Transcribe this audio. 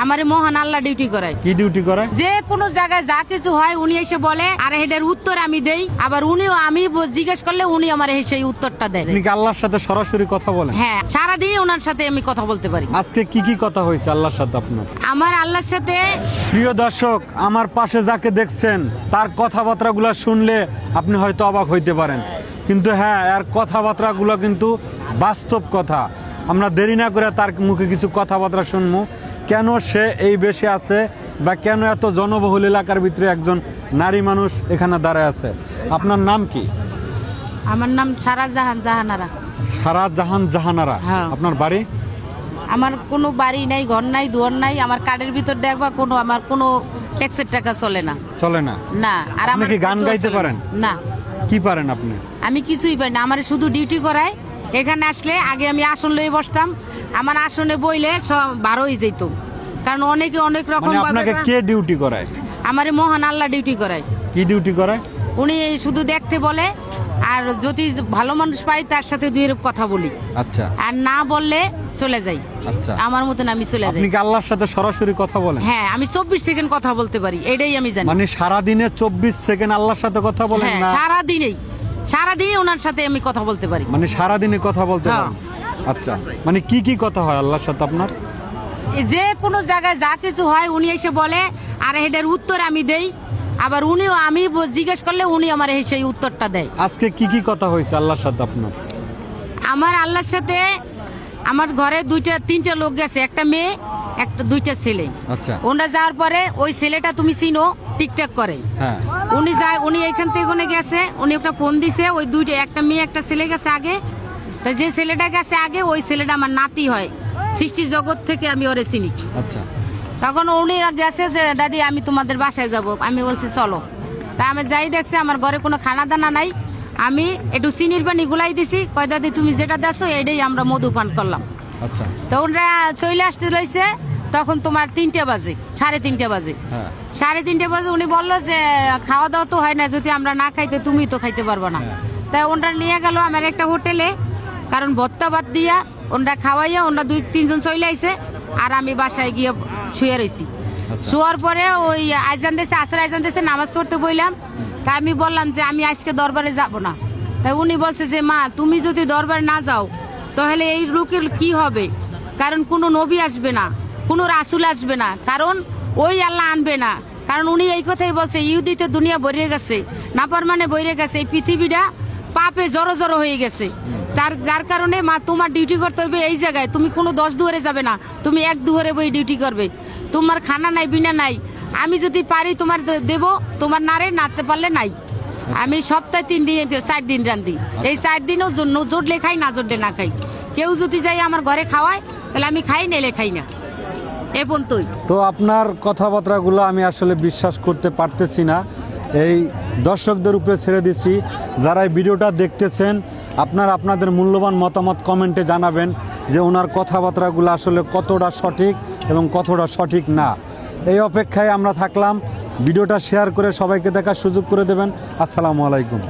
আমারে মহান আল্লাহ ডিউটি করায়। কি ডিউটি করে? যে কোনো জায়গায় যা কিছু হয় উনি এসে বলে, আর এটার উত্তর আমি দেই, আবার উনিও আমি জিজ্ঞেস করলে উনি আমার সেই উত্তরটা দেয়। আপনি কি আল্লাহর সাথে সরাসরি কথা বলেন? হ্যাঁ, সারাদিনই ওনার সাথে আমি কথা বলতে পারি। আজকে কি কি কথা হয়েছে আল্লাহর সাথে আপনার? আমার আল্লাহর সাথে, প্রিয় দর্শক, আমার পাশে যাকে দেখছেন তার কথাবার্তাগুলো শুনলে আপনি হয়তো অবাক হইতে পারেন, কিন্তু হ্যাঁ, এর কথাবার্তাগুলো কিন্তু বাস্তব কথা। আমরা দেরি না করে তার মুখে কিছু কথাবার্তা শুনবো, কেন সে এই বেশে আছে বা কেন এত জনবহুল এলাকার ভিতরে একজন নারী মানুষ এখানে দাঁড়ায় আছে। আপনার নাম কি? আমার নাম সারা জাহান জাহানারা। সারা জাহান জাহানারা। হ্যাঁ। আপনার বাড়ি? আমার কোনো বাড়ি নাই, ঘর নাই, দুয়ার নাই। আমার কার্ডের ভিতর দেখবা কোনো আমার কোনো ট্যাক্সের টাকা চলে না। চলে না? না। আর আপনি কি গান গাইতে পারেন? না। কি পারেন আপনি? আমি কিছুই পারি না। আমার শুধু ডিউটি করায়। এখানে আসলে আগে আমি আসন লয়ে বসতাম, আমার আসনে বইলে সব বার হয়ে যেত, কারণ অনেকে অনেক রকম মানে আপনাকে কে ডিউটি করায়? আমারে মহান আল্লাহ ডিউটি করায়। কি ডিউটি করায়? উনি শুধু দেখতে বলে, আর যদি ভালো মানুষ পাই তার সাথে দুই এরকম কথা বলি। আচ্ছা। আর না বললে চলে যাই। আচ্ছা। আমার মতন আমি চলে যাই। আপনি কি আল্লাহর সাথে সরাসরি কথা বলেন? হ্যাঁ, আমি 24 সেকেন্ড কথা বলতে পারি, এটাই আমি জানি। মানে সারা দিনে 24 সেকেন্ড আল্লাহর সাথে কথা বলেন? হ্যাঁ, না, সারাদিনই ওনার সাথে আমি কথা বলতে পারি। মানে সারা দিনে কথা বলতে হ্যাঁ। পারেন? আচ্ছা, মানে কি কি কথা হয় আল্লাহর সাথে আপনার? যে কোনো জায়গায় যা কিছু হয় উনি এসে বলে, আর এটার উত্তর আমি দেই, আবার উনিও আমি জিজ্ঞেস করলে উনি আমার সেই উত্তরটা দেয়। আজকে কি কি কথা হয়েছে আল্লাহর সাথে আপনার? আমার আল্লাহর সাথে আমার ঘরে তিনটা লোক গেছে, একটা মেয়ে, দুইটা ছেলে। আচ্ছা। ওনারা যাওয়ার পরে ওই ছেলেটা তুমি চিনো, টিকটক করে। হ্যাঁ। উনি এখান থেকে ওখানে গেছে, উনি একটা ফোন দিছে, ওই একটা মেয়ে একটা ছেলে গেছে আগে। তা যে ছেলেটা গেছে আগে, ওই ছেলেটা আমার নাতি হয়, সৃষ্টি জগৎ থেকে আমি ওরে চিনি। আচ্ছা। তখন উনি গেছে যে দাদি আমি তোমাদের বাসায় যাব। আমি বলছি চলো। তা আমি যাই, দেখছি আমার ঘরে কোনো খানা দানা নাই। আমি একটু চিনির পানি গুলাই দিছি, কয় দাদি তুমি যেটা দেখছো এটাই আমরা মধু পান করলাম। আচ্ছা। তো ওনারা চলে আসতে লইছে, তখন তোমার 3টা বাজে, 3:30 বাজে। হ্যাঁ। 3:30 বাজে উনি বললো যে খাওয়া দাওয়া তো হয় না, যদি আমরা না খাইতে তুমি তো খাইতে পারবো না। হ্যাঁ। তাই ওনারা নিয়ে গেল আমার একটা হোটেলে, কারণ ভত্তা ভাত দিয়া ওনারা খাওয়াইয়া ওনারা 2-3 জন চলে আইছে, আর আমি বাসায় গিয়ে শুয়ে রয়েছি। শোয়ার পরে ওই আইজান দেশে আসর আইজান দেশে নামাজ পড়তে বইলাম। তাই আমি বললাম যে আমি আজকে দরবারে যাব না। তাই উনি বলছে যে মা তুমি যদি দরবারে না যাও তাহলে এই লোকের কি হবে, কারণ কোনো নবী আসবে না, কোনো রাসূল আসবে না, কারণ ওই আল্লাহ আনবে না। কারণ উনি এই কথাই বলছে, ইহুদিতে দুনিয়া বইরে গেছে, নাফরমানে বইরে গেছে, এই পৃথিবীটা পাপে জড়ো জড়ো হয়ে গেছে। যার কারণে মা তোমার ডিউটি করতে হবে এই জায়গায়, তুমি কোনো 10 দুয়ারে যাবে না, তুমি 1 দুয়ারে বই ডিউটি করবে। তোমার খানা নাই, বিনা নাই, আমি যদি পারি তোমার দেব, তোমার নারে নাতে পারলে নাই। আমি সপ্তাহে 3 দিন 4 দিন রান্ধি, এই 4 দিনও জোটলে খাই, না জোটলে না খাই। কেউ যদি যাই আমার ঘরে খাওয়ায় তাহলে আমি খাই, নেলে খাই না, এ পর্যন্তই। তো আপনার কথাবার্তাগুলো আমি আসলে বিশ্বাস করতে পারতেছি না, এই দর্শকদের উপরে ছেড়ে দিছি। যারা এই ভিডিওটা দেখতেছেন আপনাদের মূল্যবান মতামত কমেন্টে জানাবেন যে ওনার কথাবার্তাগুলো আসলে কতটা সঠিক এবং কতটা সঠিক না। এই অপেক্ষায় আমরা থাকলাম। ভিডিওটা শেয়ার করে সবাইকে দেখার সুযোগ করে দেবেন। আসসালামু আলাইকুম।